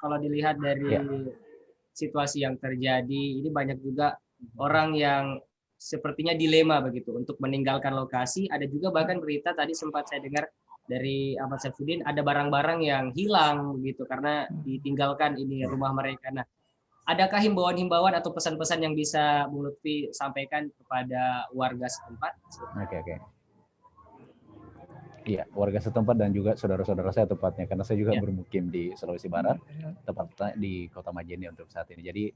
kalau dilihat dari Ya. situasi yang terjadi, ini banyak juga orang yang sepertinya dilema begitu untuk meninggalkan lokasi. Ada juga bahkan berita tadi sempat saya dengar dari Ahmad Syafruddin ada barang-barang yang hilang begitu karena ditinggalkan ini rumah mereka. Nah, adakah himbauan-himbauan atau pesan-pesan yang bisa Bu Lutfi sampaikan kepada warga setempat? Oke. Iya, warga setempat dan juga saudara-saudara saya tepatnya, karena saya juga Ya. bermukim di Sulawesi Barat, tepatnya di Kota Majene untuk saat ini. Jadi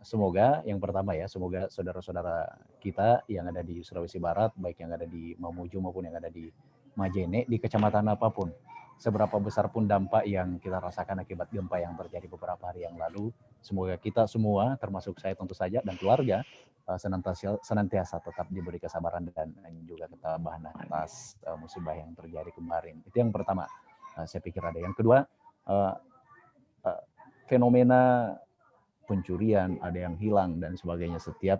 semoga yang pertama ya, semoga saudara-saudara kita yang ada di Sulawesi Barat, baik yang ada di Mamuju maupun yang ada di Majene, di kecamatan apapun, seberapa besar pun dampak yang kita rasakan akibat gempa yang terjadi beberapa hari yang lalu, semoga kita semua, termasuk saya tentu saja dan keluarga, senantiasa tetap diberi kesabaran dan juga ketabahan atas musibah yang terjadi kemarin. Itu yang pertama, saya pikir ada. Yang kedua, fenomena pencurian, ada yang hilang dan sebagainya. Setiap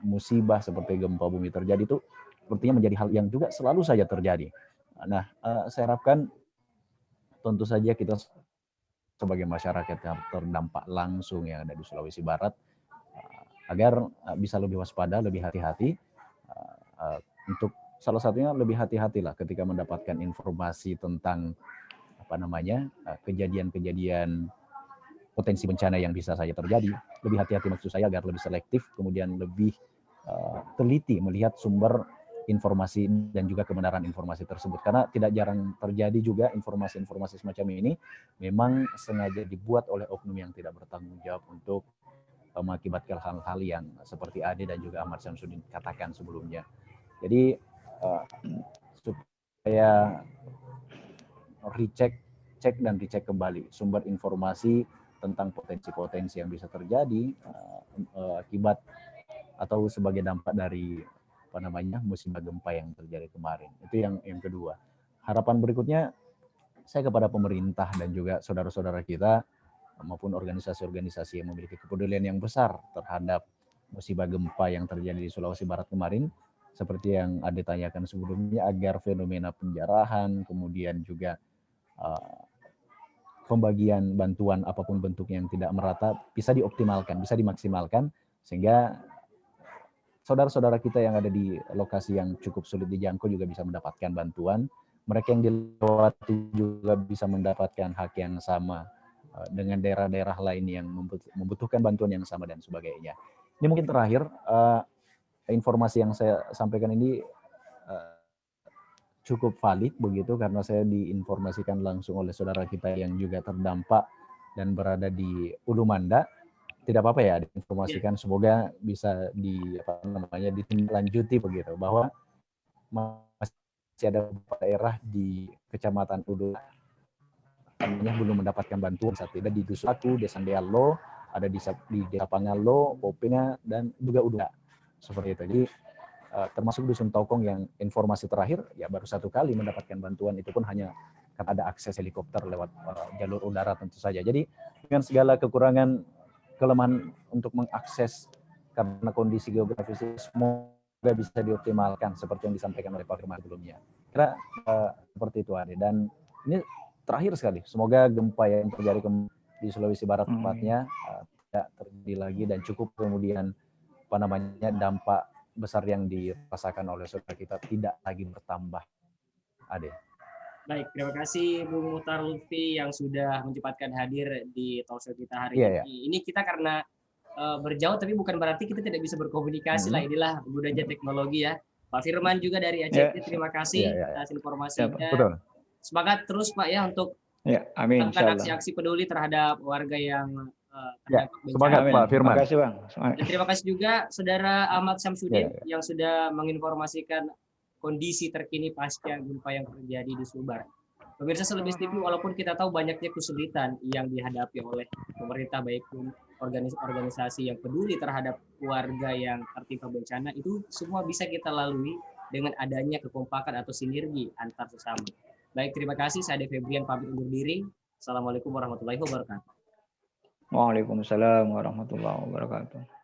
musibah seperti gempa bumi terjadi itu sepertinya menjadi hal yang juga selalu saja terjadi. Nah, saya harapkan tentu saja kita sebagai masyarakat yang terdampak langsung yang ada di Sulawesi Barat, agar bisa lebih waspada, lebih hati-hati, untuk salah satunya lebih hati-hatilah ketika mendapatkan informasi tentang kejadian-kejadian potensi bencana yang bisa saja terjadi. Lebih hati-hati maksud saya agar lebih selektif, kemudian lebih teliti melihat sumber informasi dan juga kebenaran informasi tersebut. Karena tidak jarang terjadi juga informasi-informasi semacam ini memang sengaja dibuat oleh oknum yang tidak bertanggung jawab untuk mengakibatkan hal-hal yang seperti Ade dan juga Ahmad Syamsuddin katakan sebelumnya. Jadi supaya cek dan dicek kembali sumber informasi tentang potensi-potensi yang bisa terjadi akibat atau sebagai dampak dari musibah gempa yang terjadi kemarin. Itu yang kedua. Harapan berikutnya saya kepada pemerintah dan juga saudara-saudara kita maupun organisasi-organisasi yang memiliki kepedulian yang besar terhadap musibah gempa yang terjadi di Sulawesi Barat kemarin, seperti yang Ade tanyakan sebelumnya, agar fenomena penjarahan, kemudian juga pembagian bantuan apapun bentuknya yang tidak merata bisa dioptimalkan, bisa dimaksimalkan, sehingga saudara-saudara kita yang ada di lokasi yang cukup sulit dijangkau juga bisa mendapatkan bantuan, mereka yang dilewati juga bisa mendapatkan hak yang sama dengan daerah-daerah lain yang membutuhkan bantuan yang sama dan sebagainya. Ini mungkin terakhir, informasi yang saya sampaikan ini cukup valid begitu karena saya diinformasikan langsung oleh saudara kita yang juga terdampak dan berada di Ulu Manda. Tidak apa-apa ya diinformasikan, semoga bisa ditindaklanjuti begitu, bahwa masih ada beberapa daerah di Kecamatan Ulu belum mendapatkan bantuan saat tidak di Dusun Aku, Desa Dealo, ada di Desa Pangalo, Popena, dan juga Uda. Seperti itu. Jadi termasuk Dusun Tokong yang informasi terakhir ya baru 1 kali mendapatkan bantuan, itu pun hanya karena ada akses helikopter lewat jalur udara tentu saja. Jadi dengan segala kekurangan, kelemahan untuk mengakses karena kondisi geografis, semoga bisa dioptimalkan seperti yang disampaikan oleh Pak Firman sebelumnya. Kira seperti itu Ade. Dan ini terakhir sekali, semoga gempa yang terjadi di Sulawesi Barat tepatnya tidak terjadi lagi dan cukup kemudian dampak besar yang dirasakan oleh saudara kita tidak lagi bertambah. Ade. Baik, terima kasih Bung Muhtar Lutfi yang sudah menyempatkan hadir di talkshow kita hari ini. Yeah. Ini kita karena berjauh tapi bukan berarti kita tidak bisa berkomunikasi lah. Inilah budaya teknologi ya. Pak Firman juga dari ACT, terima kasih atas informasinya. Betul. Semangat terus Pak ya untuk melakukan aksi-aksi peduli terhadap warga yang terdampak bencana. Semangat Pak Firman. Terima kasih Bang. Dan terima kasih juga Saudara Ahmad Syamsuddin yang sudah menginformasikan kondisi terkini pasca gempa yang terjadi di Sumbar. Pemirsa Selebes TV, walaupun kita tahu banyaknya kesulitan yang dihadapi oleh pemerintah, baik pun organisasi yang peduli terhadap warga yang tertimpa bencana, itu semua bisa kita lalui dengan adanya kekompakan atau sinergi antar sesama. Baik, terima kasih. Saya Ade Febrian pamit undur diri. Assalamualaikum warahmatullahi wabarakatuh. Waalaikumsalam warahmatullahi wabarakatuh.